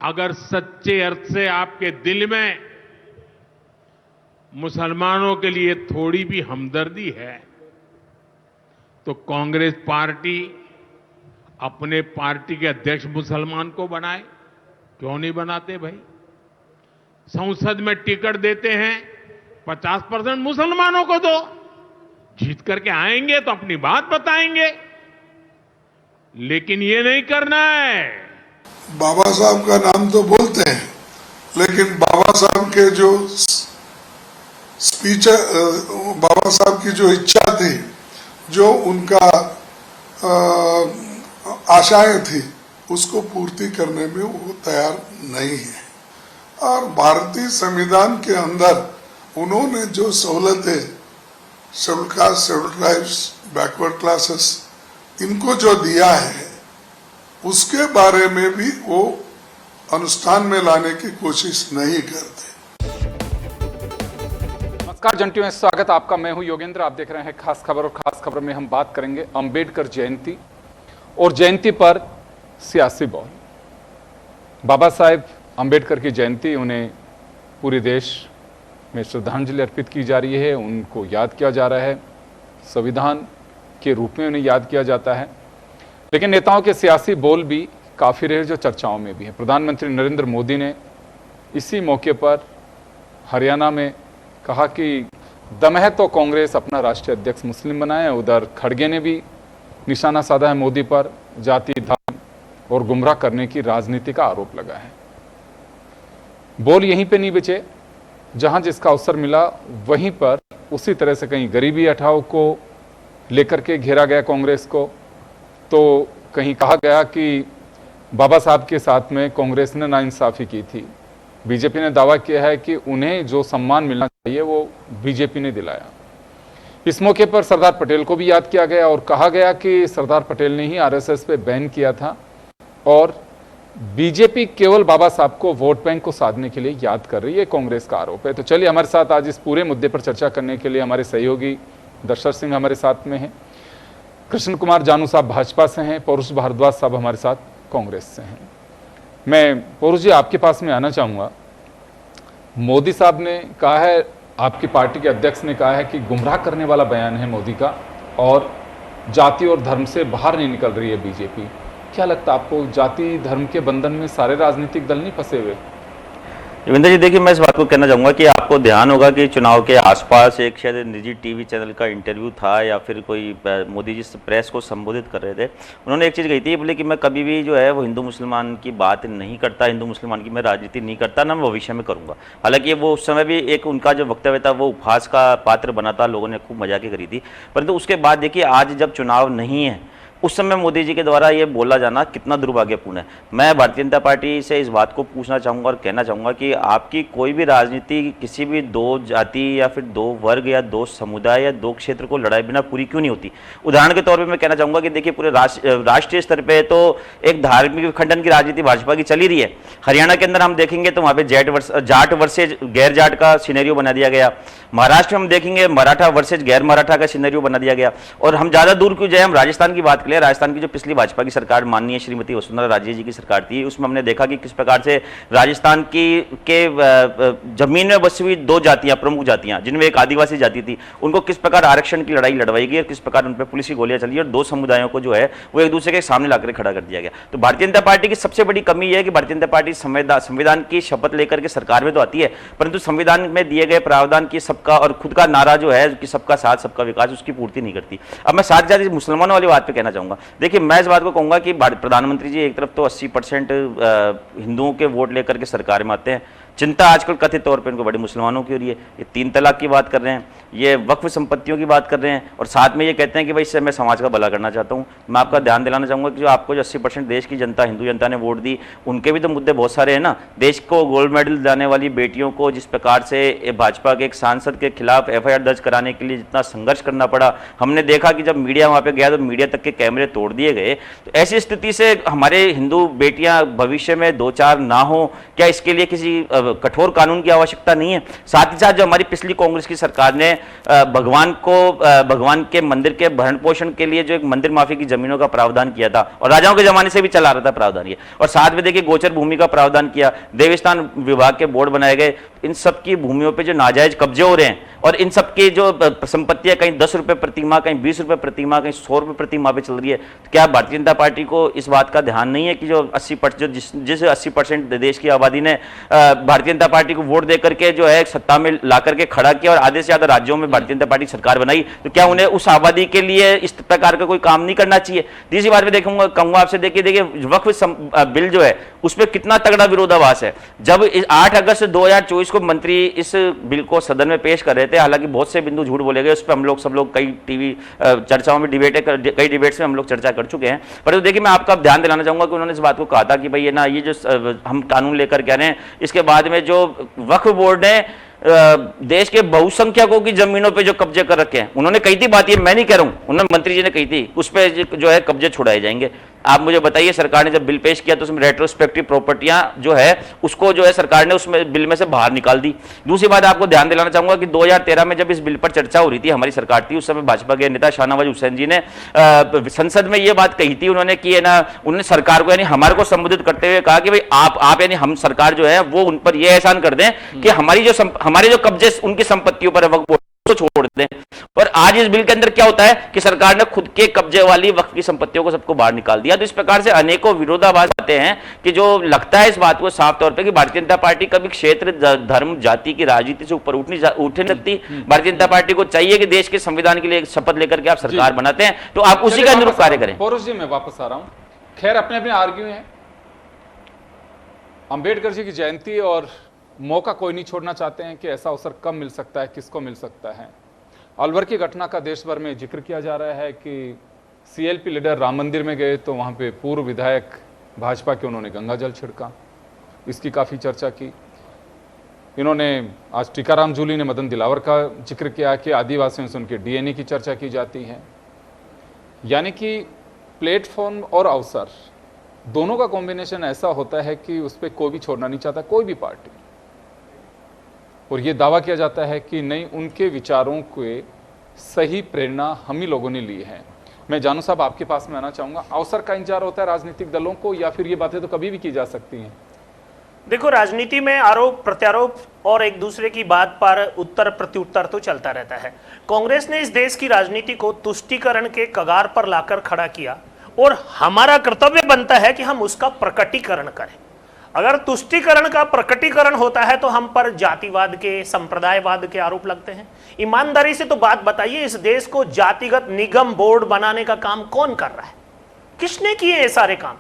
अगर सच्चे अर्थ से आपके दिल में मुसलमानों के लिए थोड़ी भी हमदर्दी है तो कांग्रेस पार्टी अपने पार्टी के अध्यक्ष मुसलमान को बनाए। क्यों नहीं बनाते भाई? संसद में टिकट देते हैं 50% मुसलमानों को दो। जीत करके आएंगे तो अपनी बात बताएंगे, लेकिन ये नहीं करना है। बाबा साहब का नाम तो बोलते हैं, लेकिन बाबा साहब के जो स्पीच, बाबा साहब की जो इच्छा थी, जो उनका आशाएं थी, उसको पूर्ति करने में वो तैयार नहीं है। और भारतीय संविधान के अंदर उन्होंने जो सहूलतें schedule caste, schedule tribes, backward classes, इनको जो दिया है, उसके बारे में भी वो अनुष्ठान में लाने की कोशिश नहीं करते। नमस्कार जंटियों में स्वागत आपका। मैं हूं योगेंद्र, आप देख रहे हैं खास खबर। और खास खबर में हम बात करेंगे अंबेडकर जयंती और जयंती पर सियासी बॉल। बाबा साहेब अंबेडकर की जयंती, उन्हें पूरे देश में श्रद्धांजलि अर्पित की जा रही है, उनको याद किया जा रहा है, संविधान के रूप में उन्हें याद किया जाता है। लेकिन नेताओं के सियासी बोल भी काफ़ी रहे जो चर्चाओं में भी है। प्रधानमंत्री नरेंद्र मोदी ने इसी मौके पर हरियाणा में कहा कि दम है तो कांग्रेस अपना राष्ट्रीय अध्यक्ष मुस्लिम बनाए। उधर खड़गे ने भी निशाना साधा है मोदी पर, जाति, धर्म और गुमराह करने की राजनीति का आरोप लगा है। बोल यहीं पे नहीं बचे, जहां जिसका अवसर मिला वहीं पर उसी तरह से कहीं गरीबी हटाओ को लेकर के घेरा गया कांग्रेस को, तो कहीं कहा गया कि बाबा साहब के साथ में कांग्रेस ने नाइंसाफी की थी। बीजेपी ने दावा किया है कि उन्हें जो सम्मान मिलना चाहिए वो बीजेपी ने दिलाया। इस मौके पर सरदार पटेल को भी याद किया गया और कहा गया कि सरदार पटेल ने ही आरएसएस पे बैन किया था और बीजेपी केवल बाबा साहब को वोट बैंक को साधने के लिए याद कर रही है, कांग्रेस का आरोप है। तो चलिए हमारे साथ आज इस पूरे मुद्दे पर चर्चा करने के लिए हमारे सहयोगी दशरथ सिंह हमारे साथ में हैं, कृष्ण कुमार जानू साहब भाजपा से हैं, पौरुष भारद्वाज साहब हमारे साथ कांग्रेस से हैं। मैं पौरुष जी आपके पास में आना चाहूँगा। मोदी साहब ने कहा है, आपकी पार्टी के अध्यक्ष ने कहा है कि गुमराह करने वाला बयान है मोदी का और जाति और धर्म से बाहर नहीं निकल रही है बीजेपी। क्या लगता है आपको, जाति धर्म के बंधन में सारे राजनीतिक दल नहीं फंसे हुए? रविंद्र जी, देखिए मैं इस बात को कहना चाहूँगा कि आपको ध्यान होगा कि चुनाव के आसपास एक शायद निजी टीवी चैनल का इंटरव्यू था या फिर कोई मोदी जी प्रेस को संबोधित कर रहे थे। उन्होंने एक चीज़ कही थी, बोले कि मैं कभी भी जो है वो हिंदू मुसलमान की बात नहीं करता, हिंदू मुसलमान की मैं राजनीति नहीं करता, ना मैं भविष्य में करूँगा। हालांकि वो उस समय भी एक उनका जो वक्तव्य था वो उपहास का पात्र बना था, लोगों ने खूब मजाक करी थी। परंतु उसके बाद देखिए आज जब चुनाव नहीं है उस समय मोदी जी के द्वारा ये बोला जाना कितना दुर्भाग्यपूर्ण है। मैं भारतीय जनता पार्टी से इस बात को पूछना चाहूँगा और कहना चाहूँगा कि आपकी कोई भी राजनीति किसी भी दो जाति या फिर दो वर्ग या दो समुदाय या दो क्षेत्र को लड़ाए बिना पूरी क्यों नहीं होती। उदाहरण के तौर पर मैं कहना चाहूँगा कि देखिए पूरे राष्ट्रीय स्तर पर तो एक धार्मिक विखंडन की राजनीति भाजपा की चली रही है। हरियाणा के अंदर हम देखेंगे तो वहाँ पे जाट वर्सेज गैर जाट का सिनेरियो बना दिया गया। महाराष्ट्र में हम देखेंगे मराठा वर्सेज गैर मराठा का सिनेरियो बना दिया गया। और हम ज़्यादा दूर क्यों जाए, हम राजस्थान की बात करें। राजस्थान की जो पिछली भाजपा की सरकार माननीय श्रीमती वसुंधरा राजे जी की सरकार थी, उसमें हमने देखा कि किस प्रकार से राजस्थान की जमीन में बसी हुई दो जातियां, प्रमुख जातियां, जिनमें एक आदिवासी जाति थी, उनको किस प्रकार आरक्षण की लड़ाई लड़वाई गई और किस प्रकार उन पर पुलिस की गोलियां चली और दो समुदायों को जो है वो एक दूसरे के सामने लाकर खड़ा कर दिया गया। तो भारतीय जनता पार्टी की सबसे बड़ी कमी यह है कि भारतीय जनता पार्टी संविधान की शपथ लेकर के सरकार में तो आती है, परंतु संविधान में दिए गए प्रावधान की सबका और खुद का नारा जो है कि सबका साथ सबका विकास, उसकी पूर्ति नहीं करती। अब मैं साथ जाति मुसलमानों वाली बात पे कहना चाहूंगा। देखिए मैं इस बात को कहूंगा कि प्रधानमंत्री जी एक तरफ तो 80% हिंदुओं के वोट लेकर के सरकार में आते हैं। चिंता आजकल कथित तौर पे इनको बड़ी मुसलमानों की हो रही है। ये 3 तलाक की बात कर रहे हैं, ये वक्फ संपत्तियों की बात कर रहे हैं और साथ में ये कहते हैं कि भाई इससे मैं समाज का भला करना चाहता हूँ। मैं आपका ध्यान दिलाना चाहूँगा कि जो आपको जो 80% देश की जनता, हिंदू जनता ने वोट दी, उनके भी तो मुद्दे बहुत सारे हैं ना। देश को गोल्ड मेडल दिलाने वाली बेटियों को जिस प्रकार से भाजपा के एक सांसद के खिलाफ FIR दर्ज कराने के लिए जितना संघर्ष करना पड़ा, हमने देखा कि जब मीडिया वहाँ पर गया तो मीडिया तक के कैमरे तोड़ दिए गए। तो ऐसी स्थिति से हमारे हिंदू बेटियाँ भविष्य में 2-4 ना हो, क्या इसके लिए किसी कठोर कानून की आवश्यकता नहीं है? साथ ही साथ जो हमारी पिछली कांग्रेस की सरकार ने भगवान के मंदिर के भरण पोषण के लिए जो एक मंदिर माफी की जमीनों का प्रावधान किया था, और राजाओं के जमाने से भी चला रहा था प्रावधान ये, और साथ में देखिए गोचर भूमि का प्रावधान किया, देवस्थान विभाग के बोर्ड बनाए गए, इन सब की भूमियों पे जो नाजायज कब्जे हो रहे हैं, और इन सब की जो संपत्तियां कहीं 10 रुपए प्रतिमा, कहीं 20 रुपए प्रतिमा, कहीं 100 रुपए प्रतिमा पे चल रही है, तो क्या भारतीय जनता पार्टी को इस बात का ध्यान नहीं है कि जो 80% जिस 80% देश की आबादी ने भारतीय जनता पार्टी को वोट देकर के जो है सत्ता में ला करके खड़ा किया और आधे से ज्यादा राज्यों में भारतीय जनता पार्टी सरकार बनाई, तो क्या उन्हें उस आबादी के लिए इस प्रकार का कोई काम नहीं करना चाहिए? तीसरी बात में कहूंगा आपसे, देखिए वक्फ बिल जो है उस पर कितना तगड़ा विरोधाभास है। जब 8 अगस्त 2024 को मंत्री इस बिल को सदन में पेश कर रहे थे, हालांकि बहुत से बिंदु झूठ बोले गए, उस पर हम लोग सब लोग कई टीवी चर्चाओं में कई डिबेट्स में हम लोग चर्चा कर चुके हैं, पर देखिए मैं आपका ध्यान दिलाना चाहूंगा कि उन्होंने इस बात को कहा था कि भाई ये ना, ये जो हम कानून लेकर के आ रहे हैं, इसके बाद में जो वक्फ बोर्ड ने देश के बहुसंख्यकों की जमीनों पे जो कब्जे कर रखे हैं, उन्होंने कही थी बात, ये मैं नहीं कह रहा हूं, उन्होंने मंत्री जी ने कही थी, उस पे जो है कब्जे छुड़ाए जाएंगे। आप मुझे बताइए, सरकार ने जब बिल पेश किया तो उसमें रेट्रोस्पेक्टिव प्रॉपर्टियां जो है उसको जो है सरकार ने उसमें बिल में से बाहर निकाल दी। दूसरी बात आपको ध्यान दिलाना चाहूंगा कि 2013 में जब इस बिल पर चर्चा हो रही थी, हमारी सरकार थी, उस समय भाजपा के नेता शाहनवाज हुसैन जी ने संसद में ये बात कही थी, उन्होंने कि है ना, उन्होंने सरकार को यानी हमारे को संबोधित करते हुए कहा कि भाई आप यानी हम सरकार जो है वो उन पर यह एहसान कर दें कि हमारे जो कब्जे उनकी संपत्तियों पर वक्फ बोर्ड तो छोड़ दें। और आज इस बिल के अंदर क्या होता है कि सरकार ने खुद के कब्जे वाली वक्फ की संपत्तियों को सबको बाहर निकाल दिया। तो इस प्रकार से अनेकों विरोधाभास आते हैं कि जो लगता है इस बात को साफ तौर पे कि भारतीय जनता पार्टी कभी क्षेत्र, धर्म, जाति की राजनीति से ऊपर उठ नहीं सकती। भारतीय जनता पार्टी को चाहिए कि देश के संविधान के लिए शपथ लेकर के आप सरकार बनाते हैं तो आप उसी के अनुरूप कार्य करें। पौरुष जी, मैं वापस आ रहा हूं। खैर, अपने अपने आर्ग्यू हैं। अंबेडकर जी की जयंती और मौका कोई नहीं छोड़ना चाहते हैं कि ऐसा अवसर कब मिल सकता है, किसको मिल सकता है। अलवर की घटना का देश भर में जिक्र किया जा रहा है कि सीएलपी लीडर राम मंदिर में गए तो वहां पे पूर्व विधायक भाजपा के उन्होंने गंगा जल छिड़का, इसकी काफ़ी चर्चा की। इन्होंने आज टीकाराम जूली ने मदन दिलावर का जिक्र किया कि आदिवासियों से उनके डीएनए की चर्चा की जाती है। यानी कि प्लेटफॉर्म और अवसर दोनों का कॉम्बिनेशन ऐसा होता है कि उस पर कोई भी छोड़ना नहीं चाहता, कोई भी पार्टी। और ये दावा किया जाता है कि नहीं, उनके विचारों के सही प्रेरणा हम ही लोगों ने ली है। मैं जानू साहब आपके पास में आना चाहूंगा, अवसर का इंतजार होता है राजनीतिक दलों को या फिर ये बातें तो कभी भी की जा सकती हैं? देखो, राजनीति में आरोप प्रत्यारोप और एक दूसरे की बात पर उत्तर प्रत्युत्तर तो चलता रहता है। कांग्रेस ने इस देश की राजनीति को तुष्टीकरण के कगार पर लाकर खड़ा किया और हमारा कर्तव्य बनता है कि हम उसका प्रकटीकरण करें। अगर तुष्टीकरण का प्रकटीकरण होता है तो हम पर जातिवाद के, संप्रदायवाद के आरोप लगते हैं। ईमानदारी से तो बात बताइए, इस देश को जातिगत निगम बोर्ड बनाने का काम कौन कर रहा है? किसने किए ये सारे काम?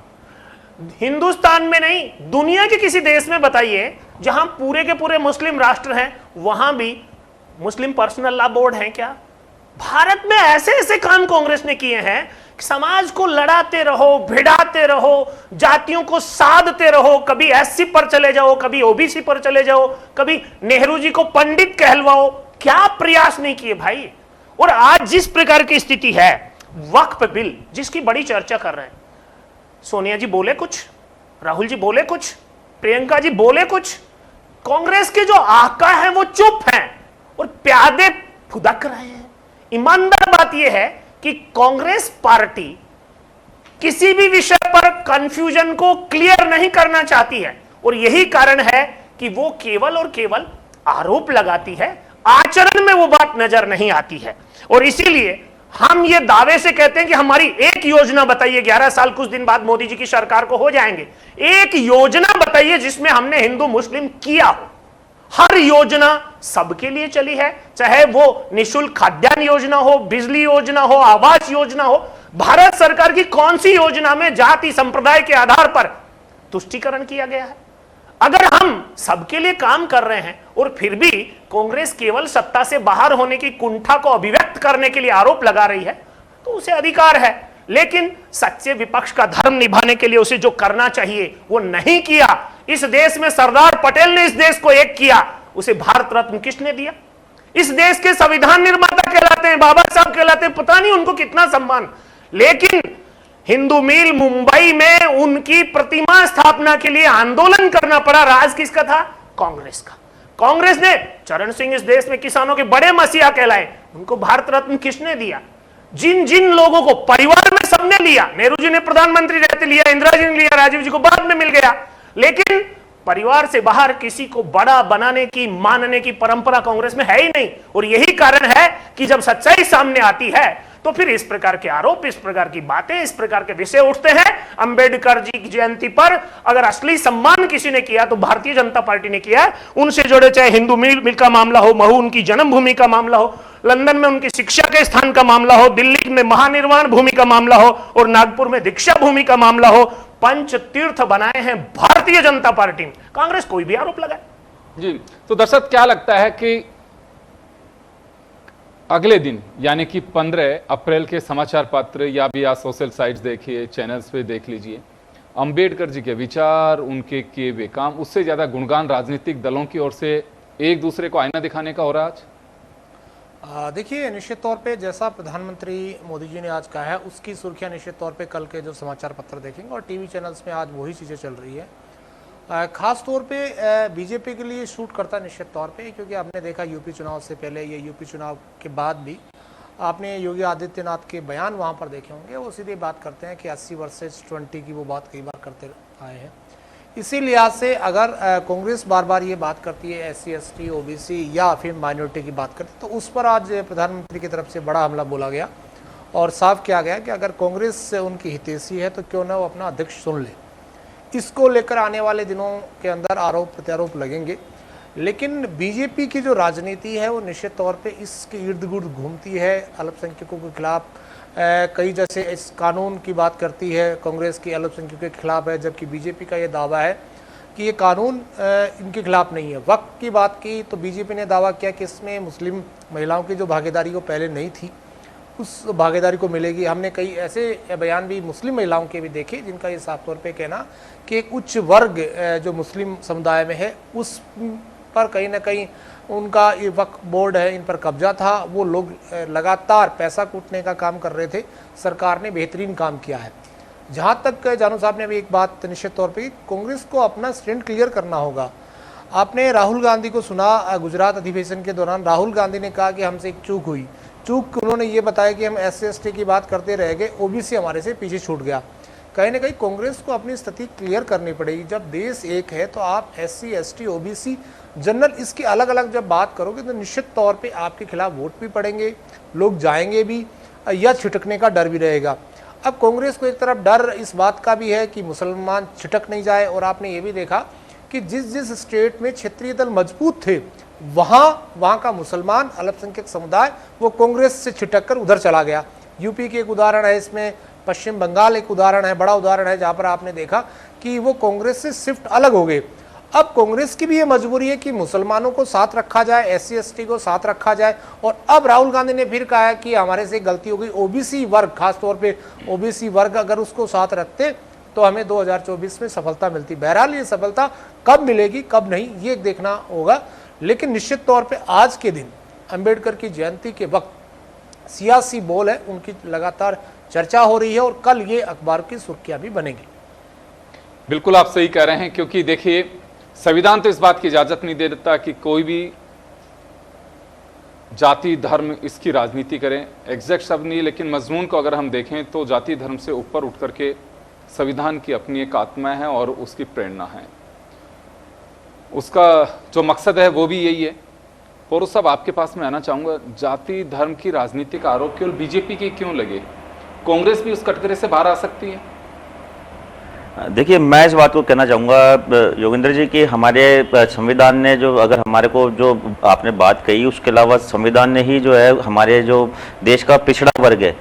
हिंदुस्तान में नहीं, दुनिया के किसी देश में बताइए जहां पूरे के पूरे मुस्लिम राष्ट्र हैं, वहां भी मुस्लिम पर्सनल लॉ बोर्ड है क्या? भारत में ऐसे ऐसे काम कांग्रेस ने किए हैं, समाज को लड़ाते रहो, भिड़ाते रहो, जातियों को साधते रहो, कभी एससी पर चले जाओ, कभी ओबीसी पर चले जाओ, कभी नेहरू जी को पंडित कहलवाओ, क्या प्रयास नहीं किए भाई। और आज जिस प्रकार की स्थिति है, वक्फ बिल जिसकी बड़ी चर्चा कर रहे हैं, सोनिया जी बोले कुछ, राहुल जी बोले कुछ, प्रियंका जी बोले कुछ, कांग्रेस के जो आका हैं वो चुप हैं और प्यादे फुदक रहे हैं। ईमानदार बात यह है कि कांग्रेस पार्टी किसी भी विषय पर कंफ्यूजन को क्लियर नहीं करना चाहती है और यही कारण है कि वो केवल और केवल आरोप लगाती है, आचरण में वो बात नजर नहीं आती है। और इसीलिए हम ये दावे से कहते हैं कि हमारी एक योजना बताइए, 11 साल कुछ दिन बाद मोदी जी की सरकार को हो जाएंगे, एक योजना बताइए जिसमें हमने हिंदू मुस्लिम किया हो। हर योजना सबके लिए चली है, चाहे वो निःशुल्क खाद्यान्न योजना हो, बिजली योजना हो, आवास योजना हो। भारत सरकार की कौन सी योजना में जाति संप्रदाय के आधार पर तुष्टीकरण किया गया है? अगर हम सबके लिए काम कर रहे हैं और फिर भी कांग्रेस केवल सत्ता से बाहर होने की कुंठा को अभिव्यक्त करने के लिए आरोप लगा रही है तो उसे अधिकार है, लेकिन सच्चे विपक्ष का धर्म निभाने के लिए उसे जो करना चाहिए वो नहीं किया। इस देश में सरदार पटेल ने इस देश को एक किया, उसे भारत रत्न किसने दिया? इस देश के संविधान निर्माता कहलाते हैं, बाबा साहब कहलाते हैं, पता नहीं उनको कितना सम्मान। लेकिन हिंदू मिल मुंबई में उनकी प्रतिमा स्थापना के लिए आंदोलन करना पड़ा, राज किसका था? कांग्रेस का। कांग्रेस ने चरण सिंह इस देश में किसानों के बड़े मसीहा कहलाए, उनको भारत रत्न किसने दिया? जिन जिन लोगों को परिवार में सबने लिया, नेहरू जी ने प्रधानमंत्री रहते लिया, इंदिरा जी ने लिया, राजीव जी को बाद में मिल गया, लेकिन परिवार से बाहर किसी को बड़ा बनाने की, मानने की परंपरा कांग्रेस में है ही नहीं। और यही कारण है कि जब सच्चाई सामने आती है तो फिर इस प्रकार के आरोप, इस प्रकार की बातें, इस प्रकार के विषय उठते हैं। अंबेडकर जी की जयंती पर अगर असली सम्मान किसी ने किया तो भारतीय जनता पार्टी ने किया है। उनसे जुड़े चाहे हिंदू मिल का मामला हो, महू उनकी जन्मभूमि का मामला हो, लंदन में उनकी शिक्षा के स्थान का मामला हो, दिल्ली में महानिर्वाण भूमि का मामला हो और नागपुर में दीक्षा भूमि का मामला हो, पंच तीर्थ बनाए हैं भारतीय जनता पार्टी में। कांग्रेस कोई भी आरोप लगाए जी। तो दर्शक, क्या लगता है कि अगले दिन यानी कि 15 अप्रैल के समाचार पत्र या भी आप सोशल साइट्स देखिए, चैनल्स पे देख लीजिए, अंबेडकर जी के विचार, उनके किए हुए काम, उससे ज्यादा गुणगान राजनीतिक दलों की ओर से एक दूसरे को आईना दिखाने का हो रहा है आज? देखिए, निश्चित तौर पे जैसा प्रधानमंत्री मोदी जी ने आज कहा है, उसकी सुर्खियां निश्चित तौर पे कल के जो समाचार पत्र देखेंगे और टीवी चैनल्स में आज वही चीज़ें चल रही है। खास तौर पे बीजेपी के लिए शूट करता है निश्चित तौर पे, क्योंकि आपने देखा यूपी चुनाव से पहले, ये यूपी चुनाव के बाद भी आपने योगी आदित्यनाथ के बयान वहाँ पर देखे होंगे। वो सीधे बात करते हैं कि 80 वर्सेस 20 की वो बात कई बार करते आए हैं। इसी लिहाज से अगर कांग्रेस बार बार ये बात करती है SC ST OBC या फिर माइनॉरिटी की बात करती है, तो उस पर आज प्रधानमंत्री की तरफ से बड़ा हमला बोला गया और साफ किया गया कि अगर कांग्रेस से उनकी हितैषी है तो क्यों ना वो अपना अध्यक्ष चुन ले। इसको लेकर आने वाले दिनों के अंदर आरोप प्रत्यारोप लगेंगे, लेकिन बीजेपी की जो राजनीति है वो निश्चित तौर पे इसके इर्द गिर्द घूमती है। अल्पसंख्यकों के खिलाफ कई जैसे इस कानून की बात करती है, कांग्रेस की अल्पसंख्यकों के खिलाफ है, जबकि बीजेपी का ये दावा है कि ये कानून इनके खिलाफ नहीं है। वक्त की बात की तो बीजेपी ने दावा किया कि इसमें मुस्लिम महिलाओं की जो भागीदारी वो पहले नहीं थी, उस भागीदारी को मिलेगी। हमने कई ऐसे बयान भी मुस्लिम महिलाओं के भी देखे जिनका ये साफ तौर पे कहना कि एक उच्च वर्ग जो मुस्लिम समुदाय में है उस पर कहीं ना कहीं उनका ये वक्फ बोर्ड है, इन पर कब्जा था। वो लोग लगातार पैसा कूटने का काम कर रहे थे, सरकार ने बेहतरीन काम किया है। जहाँ तक जानू साहब ने अभी एक बात निश्चित तौर पे, कांग्रेस को अपना स्टैंड क्लियर करना होगा। आपने राहुल गांधी को सुना, गुजरात अधिवेशन के दौरान राहुल गांधी ने कहा कि हमसे एक चूक हुई। चूक उन्होंने ये बताया कि हम SC ST की बात करते रह गए, OBC हमारे से पीछे छूट गया। कहीं ना कहीं कांग्रेस को अपनी स्थिति क्लियर करनी पड़ेगी। जब देश एक है तो आप SC ST OBC जनरल इसकी अलग अलग जब बात करोगे तो निश्चित तौर पे आपके खिलाफ वोट भी पड़ेंगे, लोग जाएंगे भी या छिटकने का डर भी रहेगा। अब कांग्रेस को एक तरफ डर इस बात का भी है कि मुसलमान छिटक नहीं जाए, और आपने ये भी देखा कि जिस जिस स्टेट में क्षेत्रीय दल मजबूत थे वहाँ का मुसलमान अल्पसंख्यक समुदाय वो कांग्रेस से छिटक कर उधर चला गया। यूपी की एक उदाहरण है, इसमें पश्चिम बंगाल एक उदाहरण है, बड़ा उदाहरण है, जहाँ पर आपने देखा कि वो कांग्रेस से शिफ्ट अलग हो गए। अब कांग्रेस की भी ये मजबूरी है कि मुसलमानों को साथ रखा जाए, SC ST को साथ रखा जाए, और अब राहुल गांधी ने फिर कहा है कि हमारे से गलती हो गई। OBC वर्ग, खासतौर पे OBC वर्ग अगर उसको साथ रखते तो हमें 2024 में सफलता मिलती। बहरहाल ये सफलता कब मिलेगी कब नहीं ये देखना होगा, लेकिन निश्चित तौर पे आज के दिन अंबेडकर की जयंती के वक्त सियासी बोल है, उनकी लगातार चर्चा हो रही है और कल ये अखबार की सुर्खियां भी बनेंगी। बिल्कुल आप सही कह रहे हैं, क्योंकि देखिए संविधान तो इस बात की इजाजत नहीं दे देता कि कोई भी जाति धर्म इसकी राजनीति करें। एग्जैक्ट शब्द नहीं, लेकिन मजमून को अगर हम देखें तो जाति धर्म से ऊपर उठ करके संविधान की अपनी एक आत्मा है और उसकी प्रेरणा है, उसका जो मकसद है वो भी यही है। और साहब आपके पास में आना चाहूँगा, जाति धर्म की राजनीति का आरोप केवल बीजेपी के क्यों लगे? कांग्रेस भी उस कटघरे से बाहर आ सकती है? देखिए, मैं इस बात को कहना चाहूँगा योगेंद्र जी कि हमारे संविधान ने जो, अगर हमारे को जो आपने बात कही, उसके अलावा संविधान ने ही जो है हमारे जो देश का पिछड़ा वर्ग है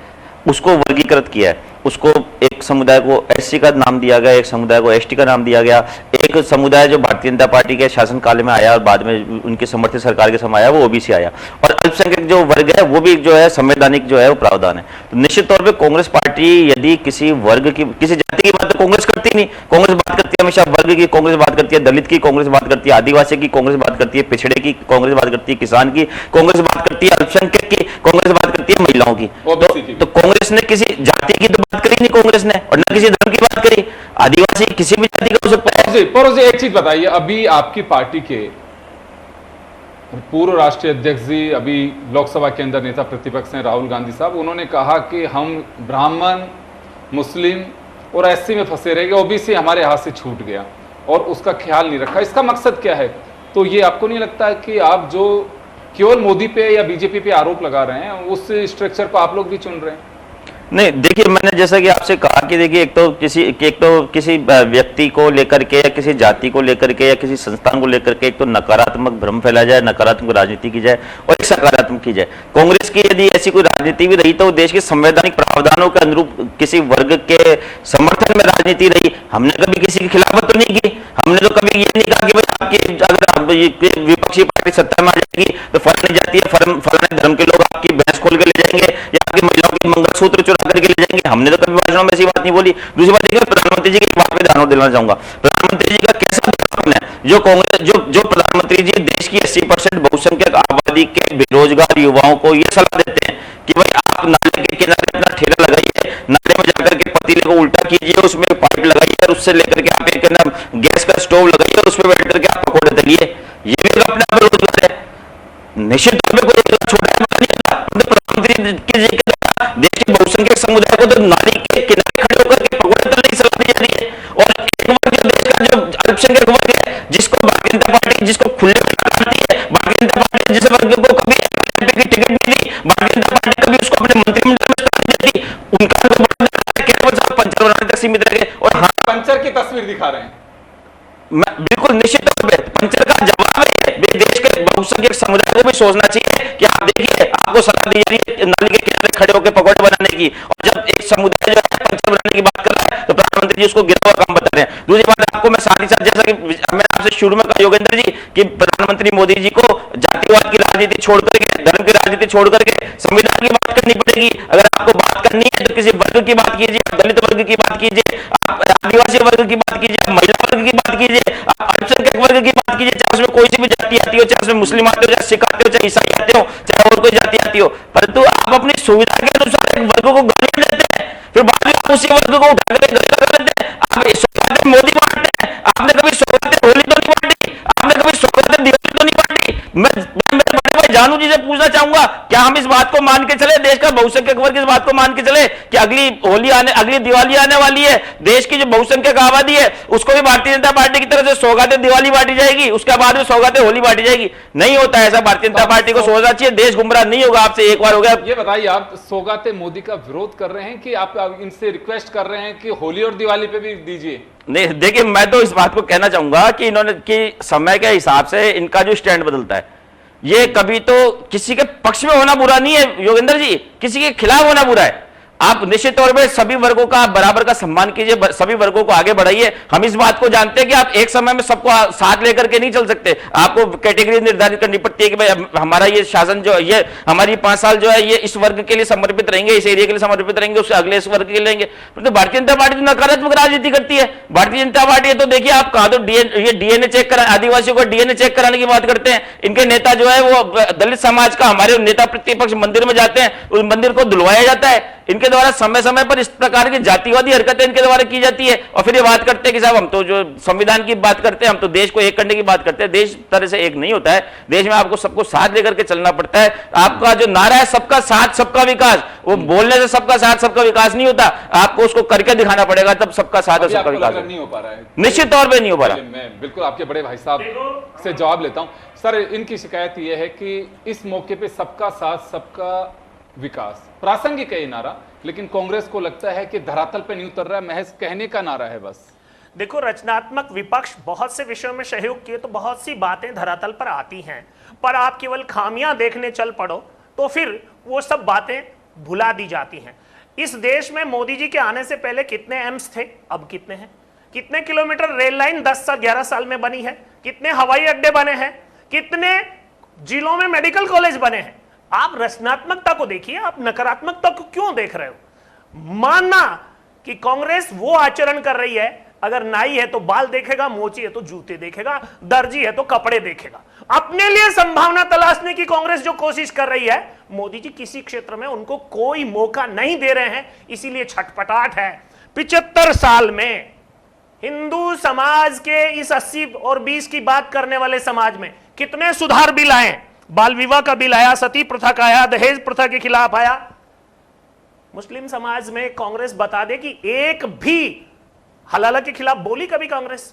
उसको वर्गीकृत किया है। उसको एक समुदाय को SC का नाम दिया गया, एक समुदाय को ST का नाम दिया गया। एक समुदाय जो भारतीय जनता पार्टी के शासनकाल में आया और बाद में उनकी समर्थित सरकार के समय आया, वो OBC आया। और अल्पसंख्यक जो वर्ग है वो भी जो है संवैधानिक जो है वो प्रावधान है। तो निश्चित तौर पे कांग्रेस पार्टी यदि किसी वर्ग की, किसी जाति की बात तो कांग्रेस करती नहीं। कांग्रेस बात करती है हमेशा वर्ग की, कांग्रेस बात करती है दलित की, कांग्रेस बात करती है आदिवासी की, कांग्रेस बात करती है पिछड़े की, कांग्रेस बात करती है किसान की, कांग्रेस बात करती है अल्पसंख्यक की, कांग्रेस बात करती है महिलाओं की। तो कांग्रेस ने किसी जाति की तो बात करी नहीं कांग्रेस ने, और न किसी धर्म की बात करी। आदिवासी किसी भी जाति का हो सकता है। परोज जी एक चीज बताइए, अभी आपकी पार्टी के पूर्व राष्ट्रीय अध्यक्ष जी, अभी लोकसभा के अंदर नेता प्रतिपक्ष हैं राहुल गांधी साहब, उन्होंने कहा कि हम ब्राह्मण, मुस्लिम और एससी में फंसे रह गए, ओबीसी हमारे हाथ से छूट गया और उसका ख्याल नहीं रखा। इसका मकसद क्या है? तो ये आपको नहीं लगता है कि आप जो केवल मोदी पे या बीजेपी पे आरोप लगा रहे हैं, उस स्ट्रक्चर को आप लोग भी चुन रहे हैं? नहीं, देखिए, मैंने जैसा कि आपसे कहा कि देखिए, एक तो किसी व्यक्ति को लेकर के या किसी जाति को लेकर के या किसी संस्थान को लेकर के एक तो नकारात्मक भ्रम फैला जाए, नकारात्मक राजनीति की जाए और एक सकारात्मक की जाए। कांग्रेस की यदि ऐसी कोई राजनीति भी रही तो देश के संवैधानिक प्रावधानों के अनुरूप किसी वर्ग के समर्थन में राजनीति रही। हमने कभी किसी की खिलाफत तो नहीं की। हमने तो कभी ये नहीं कहा कि भाई आपकी अगर विपक्षी पार्टी सत्ता में आ जाएगी तो फलानी जाति है, फलाने धर्म के लोग आपकी भैंस खोल के ले जाएंगे या आपकी महिलाओं के मंगलसूत्र चुरा करके ले जाएंगे। हमने तो कभी भाषणों में ऐसी बात नहीं बोली। दूसरी बात देखिए, प्रधानमंत्री जी की बात पे ध्यान दिलाना चाहूंगा। प्रधानमंत्री जी का कैसा है जो कांग्रेस जो प्रधानमंत्री जी देश की 80% बहुसंख्यक आबादी के बेरोजगार युवाओं को ये सलाह देते हैं कि भाई आप नाले के किनारे अपना ठेला लगाइए, नाले में जाकर के पतीले को उल्टा कीजिए, उसमें पाइप लगाइए और उससे लेकर के आप एक गैस का स्टोव लगाइए और उसमें बैठ करके आप पकौड़े तलिए। ये भी अपने आप रोजगार है। निश्चित तौर पर कोई छोटा प्रधानमंत्री जी के द्वारा देश के बहुसंख्यक समुदाय को तो नाली के किनारे खड़े होकर के पकौड़े तलने की सलाह दी जा रही है। और एक वर्ग देश का जो अल्पसंख्यक वर्ग है, जिसको भारतीय जनता पार्टी जिसको खुले में डालती है, भारतीय जनता पार्टी जिस वर्ग को कभी एमपी की टिकट नहीं दी, भारतीय जनता पार्टी कभी उसको अपने मंत्रिमंडल में स्थान नहीं देती, उनका तो केवल पंचर बनाने तक सीमित रह गए। और हाँ, पंचर की तस्वीर दिखा रहे हैं। बिल्कुल निश्चित तौर पर पंचर का जवाब है। देश के बहुसंख्यक समुदाय को भी सोचना चाहिए कि आप देखिए, आपको सलाह दी जा रही है नाली के किनारे खड़े होकर पकौड़े बनाने की, और जब एक समुदाय जो है पंचर बनाने की बात कर रहा है तो प्रधानमंत्री जी उसको गिरा हुआ काम बता रहे हैं। दूसरी बात आपको मैं साथ ही साथ, जैसा कि मैंने आपसे शुरू में कहा योगेंद्र जी, कि प्रधानमंत्री मोदी जी को जातिवाद की राजनीति छोड़ करके, धर्म की राजनीति छोड़ करके संविधान की बात करनी पड़ेगी। अगर आपको बात करनी है तो किसी वर्ग की बात कीजिए, आप दलित वर्ग की बात कीजिए, आप आदिवासी वर्ग की बात कीजिए, आप महिला वर्ग की बात कीजिए, आप अल्पसंख्यक वर्ग की बात कीजिए, चाहे उसमें कोई सी भी जाति आती हो, चाहे उसमें मुस्लिम आते हो, चाहे सिख आते हो, चाहे ईसाई आते हो, चाहे और कोई जाति आती हो, परंतु आप अपनी सुविधा के अनुसार एक वर्ग को गालियां देते हैं, फिर बाद में आप उसी वर्ग को उठाकर गले लगा लेते हैं। आप सौगातें मोदी बांटते हैं, आपने कभी सौगातें होली तो नहीं बांटी, आपने कभी सौगातें दिवाली तो नहीं बांटी। मैं मेरे बड़े भाई जानू जी से पूछना चाहूंगा, क्या हम इस बात को मान के चले, देश का बहुसंख्यक वर्ग इस बात को मान के चले कि अगली दिवाली आने वाली है, देश की जो बहुसंख्यक आबादी है उसको भी भारतीय जनता पार्टी की तरफ से सौगातें दिवाली बांटी जाएगी, उसके बाद में सौगातें होली बांटी जाएगी? नहीं होता ऐसा। भारतीय जनता पार्टी को सोचना चाहिए, देश गुमराह नहीं होगा। आपसे एक बार हो गया। ये बताइए, आप सौगातें मोदी का विरोध कर रहे हैं कि आप इनसे रिक्वेस्ट कर रहे हैं कि होली और दिवाली पे भी दीजिए? नहीं, देखिए, मैं तो इस बात को कहना चाहूंगा कि इन्होंने कि समय के हिसाब से इनका जो स्टैंड बदलता है, ये कभी तो किसी के पक्ष में होना बुरा नहीं है योगेंद्र जी, किसी के खिलाफ होना बुरा है। आप निश्चित तौर पे सभी वर्गों का बराबर का सम्मान कीजिए, सभी वर्गों को आगे बढ़ाइए। हम इस बात को जानते हैं कि आप एक समय में सबको साथ लेकर के नहीं चल सकते, आपको कैटेगरी निर्धारित करनी पड़ती है कि भाई हमारा ये शासन जो ये हमारी 5 साल जो है ये इस वर्ग के लिए समर्पित रहेंगे, इस एरिया के लिए समर्पित रहेंगे, उससे अगले इस वर्ग के लिए लेंगे। तो भारतीय जनता पार्टी नकारात्मक राजनीति करती है। भारतीय जनता पार्टी तो देखिए, आप कहा तो डीएनए चेक करा, आदिवासियों को डीएनए चेक कराने की बात करते हैं। इनके नेता जो है वो दलित समाज का, हमारे नेता प्रतिपक्ष मंदिर में जाते हैं, उस मंदिर को धुलवाया जाता है। इनके द्वारा समय समय पर इस प्रकार की जातिवादी हरकतें इनके द्वारा की जाती है, और फिर ये बात करते हैं कि साहब हम तो जो संविधान की बात करते हैं, हम तो देश को एक करने की बात करते हैं। देश तरह से एक नहीं होता है, देश में आपको सबको साथ लेकर के चलना पड़ता है। आपका जो नारा है सबका साथ सबका विकास, वो बोलने से सबका साथ सबका विकास नहीं होता, आपको उसको करके दिखाना पड़ेगा, तब सबका साथ और सबका विकास नहीं हो पा रहा है। निश्चित तौर पर नहीं हो पा रहा। मैं बिल्कुल आपके बड़े भाई साहब से जवाब लेता हूं। सर, इनकी शिकायत यह है कि इस मौके पे सबका साथ सबका विकास प्रासंगिक है ये नारा, लेकिन कांग्रेस को लगता है कि धरातल पे नहीं उतर रहा है, महज कहने का नारा है बस। देखो, रचनात्मक विपक्ष बहुत से विषयों में सहयोग किए तो बहुत सी बातें धरातल पर आती हैं, पर आप केवल खामियां देखने चल पड़ो तो फिर वो सब बातें भुला दी जाती हैं। इस देश में मोदी जी के आने से पहले कितने एम्स थे, अब कितने हैं? कितने किलोमीटर रेल लाइन 10 से 11 साल में बनी है? कितने हवाई अड्डे बने हैं? कितने जिलों में मेडिकल कॉलेज बने हैं? आप रचनात्मकता को देखिए, आप नकारात्मकता को क्यों देख रहे हो? मानना कि कांग्रेस वो आचरण कर रही है, अगर नाई है तो बाल देखेगा, मोची है तो जूते देखेगा, दर्जी है तो कपड़े देखेगा। अपने लिए संभावना तलाशने की कांग्रेस जो कोशिश कर रही है, मोदी जी किसी क्षेत्र में उनको कोई मौका नहीं दे रहे हैं, इसीलिए छटपटाहट है। 75 साल में हिंदू समाज के इस 80 और 20 की बात करने वाले समाज में कितने सुधार बिल आए? बाल विवाह का बिल आया, सती प्रथा का आया, दहेज प्रथा के खिलाफ आया। मुस्लिम समाज में कांग्रेस बता दे कि एक भी हलाला के खिलाफ बोली कभी कांग्रेस?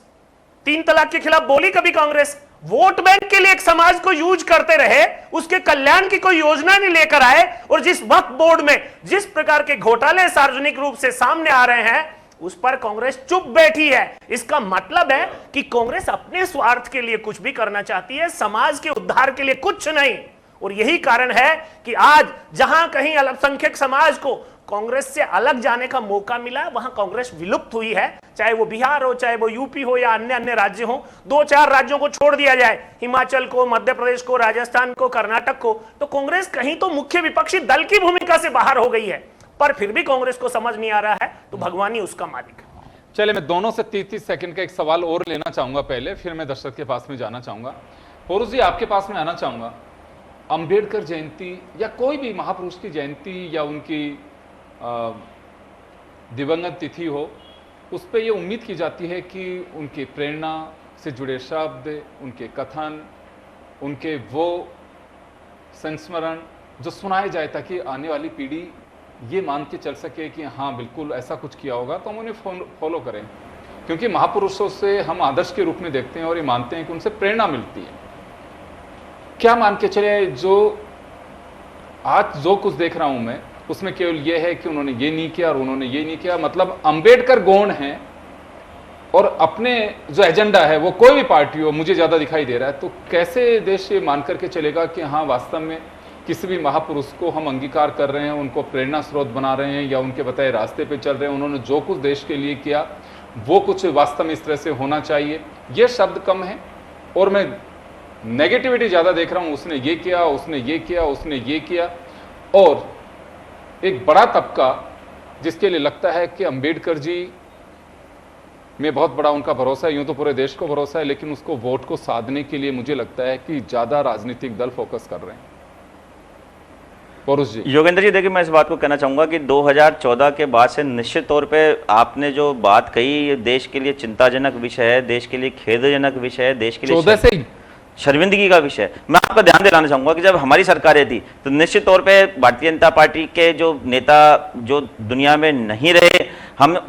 3 तलाक के खिलाफ बोली कभी कांग्रेस? वोट बैंक के लिए एक समाज को यूज करते रहे, उसके कल्याण की कोई योजना नहीं लेकर आए। और जिस वक्फ बोर्ड में जिस प्रकार के घोटाले सार्वजनिक रूप से सामने आ रहे हैं, उस पर कांग्रेस चुप बैठी है। इसका मतलब है कि कांग्रेस अपने स्वार्थ के लिए कुछ भी करना चाहती है, समाज के उद्धार के लिए कुछ नहीं। और यही कारण है कि आज जहां कहीं अल्पसंख्यक समाज को कांग्रेस से अलग जाने का मौका मिला, वहां कांग्रेस विलुप्त हुई है। चाहे वो बिहार हो, चाहे वो यूपी हो या अन्य अन्य राज्य हो। 2-4 राज्यों को छोड़ दिया जाए, हिमाचल को, मध्य प्रदेश को, राजस्थान को, कर्नाटक को, तो कांग्रेस कहीं तो मुख्य विपक्षी दल की भूमिका से बाहर हो गई है। पर फिर भी कांग्रेस को समझ नहीं आ रहा है, तो भगवान ही उसका मालिक है। चलिए, मैं दोनों से 30-30 सेकंड का एक सवाल और लेना चाहूंगा पहले, फिर मैं दर्शक के पास में जाना चाहूंगा। पोरुष जी, आपके पास में आना चाहूंगा। अंबेडकर जयंती या कोई भी महापुरुष की जयंती या उनकी दिवंगत तिथि हो, उस पर यह उम्मीद की जाती है कि उनकी प्रेरणा से जुड़े शब्द, उनके कथन, उनके वो संस्मरण जो सुनाए जाए, ताकि आने वाली पीढ़ी ये मान के चल सके कि हाँ बिल्कुल ऐसा कुछ किया होगा, तो हम उन्हें फॉलो करें। क्योंकि महापुरुषों से हम आदर्श के रूप में देखते हैं और ये मानते हैं कि उनसे प्रेरणा मिलती है। क्या मान के चले, जो आज जो कुछ देख रहा हूं मैं, उसमें केवल यह है कि उन्होंने ये नहीं किया और उन्होंने ये नहीं किया। मतलब अंबेडकर गौण हैं और अपने जो एजेंडा है वो कोई भी पार्टी हो, मुझे ज्यादा दिखाई दे रहा है। तो कैसे देश ये मान करके चलेगा कि हाँ वास्तव में किसी भी महापुरुष को हम अंगीकार कर रहे हैं, उनको प्रेरणा स्रोत बना रहे हैं या उनके बताए रास्ते पे चल रहे हैं, उन्होंने जो कुछ देश के लिए किया वो कुछ वास्तव में इस तरह से होना चाहिए। ये शब्द कम है और मैं नेगेटिविटी ज्यादा देख रहा हूं। उसने ये किया, उसने ये किया, उसने ये किया। और एक बड़ा तबका जिसके लिए लगता है कि अंबेडकर जी में बहुत बड़ा उनका भरोसा है, यूं तो पूरे देश को भरोसा है, लेकिन उसको वोट को साधने के लिए मुझे लगता है कि ज्यादा राजनीतिक दल फोकस कर रहे हैं। जी योगेंद्र जी, देखिए मैं इस बात को कहना चाहूंगा कि 2014 के बाद से निश्चित तौर पे आपने जो बात कही, ये देश के लिए चिंताजनक विषय है, देश के लिए खेदजनक विषय है, देश के लिए 14 से शर्मिंदगी का विषय। मैं आपका ध्यान दिलाना चाहूंगा कि जब हमारी सरकारें थी तो निश्चित तौर पे भारतीय जनता पार्टी के जो नेता जो दुनिया में नहीं रहे, हमने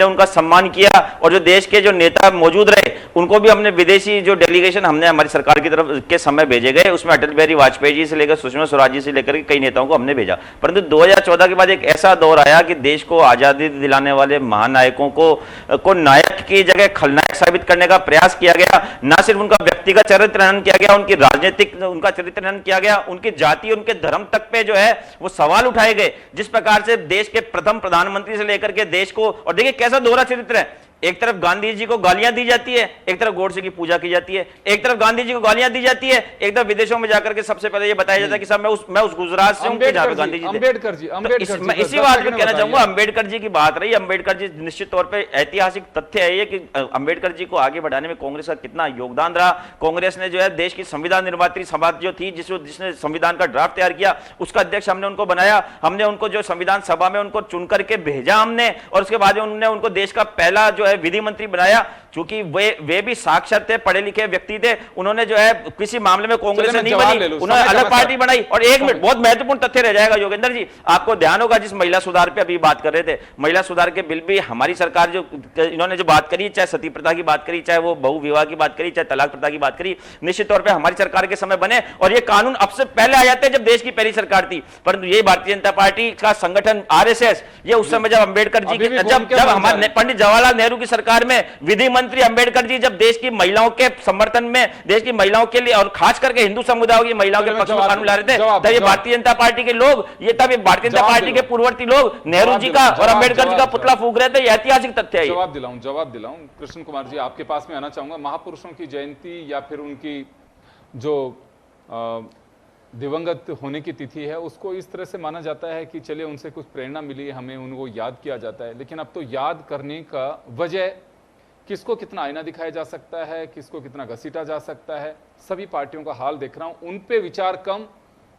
उनका सम्मान किया। और जो देश के जो नेता मौजूद रहे उनको भी हमने विदेशी जो डेलीगेशन हमने हमारी सरकार की तरफ के समय भेजे गए, उसमें अटल बिहारी वाजपेयी जी से लेकर सुषमा स्वराज जी से लेकर के कई नेताओं को हमने भेजा। परंतु 2014 के बाद एक ऐसा दौर आया कि देश को आजादी दिलाने वाले महानायकों को नायक की जगह खलनायक साबित करने का प्रयास किया गया। न सिर्फ उनका व्यक्तिगत चरित्र हनन किया गया, उनकी राजनीतिक उनका चरित्र हनन किया गया, उनकी जाति, उनके धर्म तक पे जो है वो सवाल उठाए गए। जिस प्रकार से देश के प्रथम प्रधानमंत्री से लेकर के देश को, और देखिए कैसा दोहरा चरित्र है, एक तरफ गांधी जी को गालियां दी जाती है, एक तरफ गोडसे की पूजा की जाती है, एक तरफ गांधी जी को गालियां दी जाती है, एक तरफ विदेशों में जाकर के सबसे पहले ये बताया जाता है कि साहब मैं उस गुजरात से हूं जहां पे गांधी जी थे। मैं इसी बात में कहना चाहूंगा, अंबेडकर जी की बात रही। अंबेडकर जी निश्चित तौर पर ऐतिहासिक तथ्य है ये कि अंबेडकर जी को आगे बढ़ाने में कांग्रेस का कितना योगदान रहा। कांग्रेस ने जो है देश की संविधान निर्मात्री सभा जो थी, जिसने संविधान का ड्राफ्ट तैयार किया, उसका अध्यक्ष हमने उनको बनाया। हमने उनको जो संविधान सभा में उनको चुन करके भेजा हमने, और उसके बाद उन्होंने उनको देश का पहला जो है विधि मंत्री बनाया। क्योंकि वे भी साक्षर थे, पढ़े लिखे व्यक्ति थे। उन्होंने जो है किसी मामले में कांग्रेस से नहीं बनी, उन्होंने अलग पार्टी बनाई। और एक मिनट, बहुत महत्वपूर्ण तथ्य रह जाएगा योगेंद्र जी, आपको ध्यान होगा जिस महिला सुधार पे अभी बात कर रहे थे, महिला सुधार के बिल भी हमारी सरकार जो इन्होंने जो बात करी, चाहे सती प्रथा की बात करी, चाहे वो बहु विवाह की बात करी, चाहे तलाक प्रथा की बात करी, निश्चित तौर पर हमारी सरकार के समय बने। और ये कानून अब से पहले आ जाते जब देश की पहली सरकार थी। परंतु ये भारतीय जनता पार्टी का संगठन आरएसएस, ये उस समय जब अंबेडकर जी जब हमारे पंडित जवाहरलाल नेहरू की सरकार में विधि मंत्री अंबेडकर जी जब देश की महिलाओं के समर्थन में, देश की महिलाओं के लिए और खास करके हिंदू समुदाय की महिलाओं के पक्ष में कानून ला रहे थे, तब ये भारतीय जनता पार्टी के लोग, तब ये भारतीय जनता पार्टी के पूर्ववर्ती लोग नेहरू जी का और अंबेडकर जी का पुतला फूंक रहे थे। ये ऐतिहासिक तथ्य है। जवाब दिलाऊं कृष्ण कुमार जी, आपके पास में आना चाहूंगा। महापुरुषों की जयंती या फिर उनकी जो दिवंगत होने की तिथि है, उसको इस तरह से माना जाता है कि चलिए उनसे कुछ प्रेरणा मिली, हमें उनको याद किया जाता है। लेकिन अब तो याद करने का वजह किसको कितना आईना दिखाया जा सकता है, किसको कितना घसीटा जा सकता है, सभी पार्टियों का हाल देख रहा हूं। उन पे विचार कम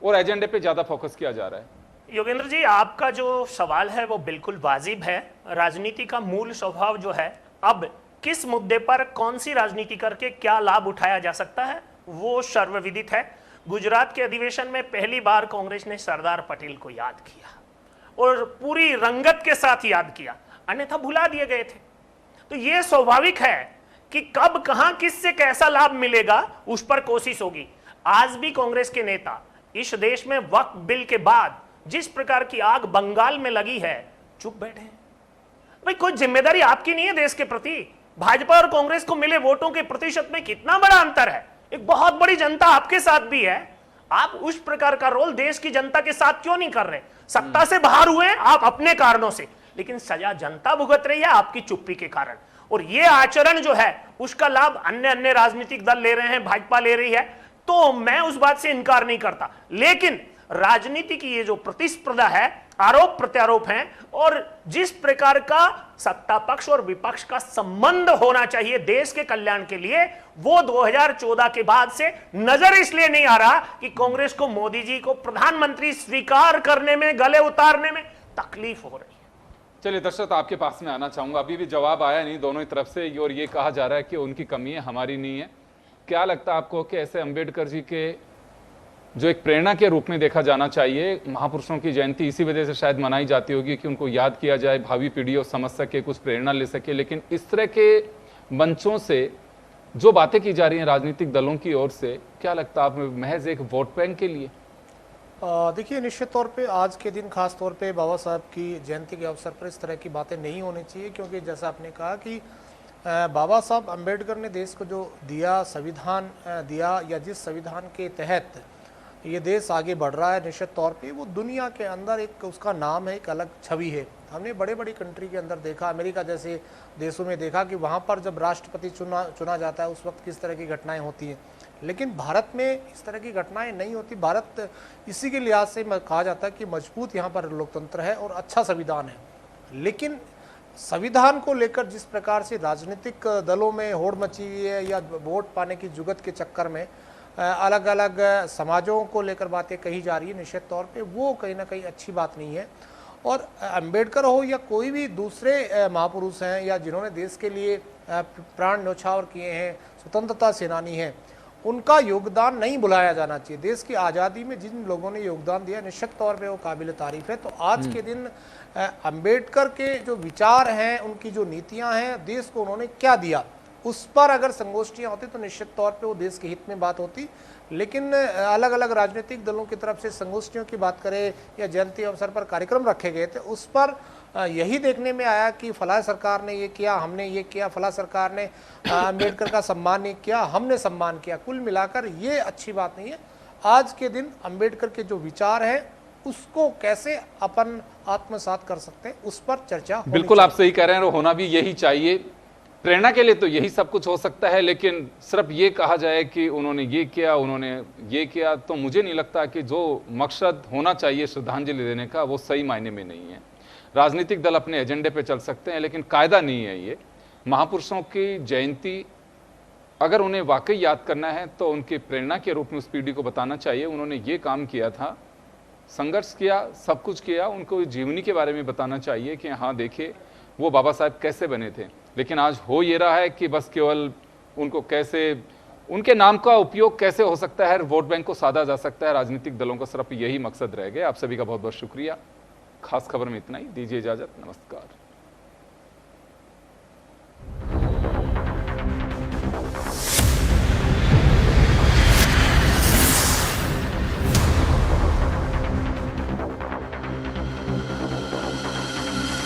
और एजेंडे पे ज्यादा फोकस किया जा रहा है। योगेंद्र जी, आपका जो सवाल है वो बिल्कुल वाजिब है। राजनीति का मूल स्वभाव जो है अब किस मुद्दे पर कौन सी राजनीति करके क्या लाभ उठाया जा सकता है वो सर्वविदित है। गुजरात के अधिवेशन में पहली बार कांग्रेस ने सरदार पटेल को याद किया और पूरी रंगत के साथ याद किया, अन्यथा भुला दिए गए थे। तो यह स्वाभाविक है कि कब कहां किससे कैसा लाभ मिलेगा उस पर कोशिश होगी। आज भी कांग्रेस के नेता इस देश में वक्फ बिल के बाद जिस प्रकार की आग बंगाल में लगी है चुप बैठे हैं। भाई कोई जिम्मेदारी आपकी नहीं है देश के प्रति? भाजपा और कांग्रेस को मिले वोटों के प्रतिशत में कितना बड़ा अंतर है। एक बहुत बड़ी जनता आपके साथ भी है, आप उस प्रकार का रोल देश की जनता के साथ क्यों नहीं कर रहे? सत्ता से बाहर हुए आप अपने कारणों से, लेकिन सजा जनता भुगत रही है आपकी चुप्पी के कारण। और ये आचरण जो है उसका लाभ अन्य अन्य राजनीतिक दल ले रहे हैं, भाजपा ले रही है, तो मैं उस बात से इनकार नहीं करता। लेकिन राजनीति की ये जो प्रतिस्पर्धा है, आरोप प्रत्यारोप हैं, और जिस प्रकार का सत्ता पक्ष और विपक्ष का संबंध होना चाहिए देश के कल्याण के लिए, वो 2014 के बाद से नजर इसलिए नहीं आ रहा कि कांग्रेस को मोदी जी को प्रधानमंत्री स्वीकार करने में, गले उतारने में तकलीफ हो रही है। चलिए दर्शक, आपके पास में आना चाहूंगा। अभी भी जवाब आया नहीं दोनों ही तरफ से, और ये कहा जा रहा है कि उनकी कमी है, हमारी नहीं है। क्या लगता है आपको कि ऐसे अंबेडकर जी के जो एक प्रेरणा के रूप में देखा जाना चाहिए, महापुरुषों की जयंती इसी वजह से शायद मनाई जाती होगी कि उनको याद किया जाए, भावी पीढ़ियों समझ सके, कुछ प्रेरणा ले सके, लेकिन इस तरह के मंचों से जो बातें की जा रही हैं राजनीतिक दलों की ओर से, क्या लगता है आप महज एक वोट बैंक के लिए? देखिए, निश्चित तौर पे आज के दिन खास तौर पे बाबा साहब की जयंती के अवसर पर इस तरह की बातें नहीं होनी चाहिए, क्योंकि जैसा आपने कहा कि बाबा साहब अम्बेडकर ने देश को जो दिया, संविधान दिया, या जिस संविधान के तहत ये देश आगे बढ़ रहा है, निश्चित तौर पे वो दुनिया के अंदर एक उसका नाम है, एक अलग छवि है। हमने बड़े बड़ी कंट्री के अंदर देखा, अमेरिका जैसे देशों में देखा कि वहाँ पर जब राष्ट्रपति चुना जाता है उस वक्त किस तरह की घटनाएं होती हैं, लेकिन भारत में इस तरह की घटनाएं नहीं होती। भारत इसी के लिहाज से कहा जाता है कि मजबूत यहाँ पर लोकतंत्र है और अच्छा संविधान है। लेकिन संविधान को लेकर जिस प्रकार से राजनीतिक दलों में होड़ मची हुई है, या वोट पाने की जुगत के चक्कर में अलग अलग समाजों को लेकर बातें कही जा रही है, निश्चित तौर पे वो कहीं ना कहीं अच्छी बात नहीं है। और अंबेडकर हो या कोई भी दूसरे महापुरुष हैं, या जिन्होंने देश के लिए प्राण न्यौछावर किए हैं, स्वतंत्रता सेनानी हैं, उनका योगदान नहीं भुलाया जाना चाहिए। देश की आज़ादी में जिन लोगों ने योगदान दिया, निश्चित तौर पे वो काबिल तारीफ है। तो आज के दिन अंबेडकर के जो विचार हैं, उनकी जो नीतियां हैं, देश को उन्होंने क्या दिया, उस पर अगर संगोष्ठियां होती तो निश्चित तौर पे वो देश के हित में बात होती। लेकिन अलग अलग राजनीतिक दलों की तरफ से संगोष्ठियों की बात करें या जयंती अवसर पर कार्यक्रम रखे गए थे, उस पर यही देखने में आया कि फला सरकार ने ये किया, हमने ये किया, फला सरकार ने अम्बेडकर का सम्मान नहीं किया, हमने सम्मान किया। कुल मिलाकर ये अच्छी बात नहीं है। आज के दिन अम्बेडकर के जो विचार है उसको कैसे अपन आत्मसात कर सकते हैं, उस पर चर्चा। बिल्कुल आप सही कह रहे हैं, और होना भी यही चाहिए। प्रेरणा के लिए तो यही सब कुछ हो सकता है, लेकिन सिर्फ ये कहा जाए कि उन्होंने ये किया, उन्होंने ये किया, तो मुझे नहीं लगता कि जो मकसद होना चाहिए श्रद्धांजलि देने का वो सही मायने में नहीं है। राजनीतिक दल अपने एजेंडे पे चल सकते हैं, लेकिन कायदा नहीं है ये। महापुरुषों की जयंती अगर उन्हें वाकई याद करना है तो उनकी प्रेरणा के रूप में उस पीढ़ी को बताना चाहिए, उन्होंने ये काम किया था, संघर्ष किया, सब कुछ किया, उनको जीवनी के बारे में बताना चाहिए कि हाँ देखिए वो बाबा साहब कैसे बने थे। लेकिन आज हो ये रहा है कि बस केवल उनको कैसे, उनके नाम का उपयोग कैसे हो सकता है, वोट बैंक को साधा जा सकता है, राजनीतिक दलों का सिर्फ यही मकसद रह गया। आप सभी का बहुत बहुत शुक्रिया। खास खबर में इतना ही, दीजिए इजाजत, नमस्कार।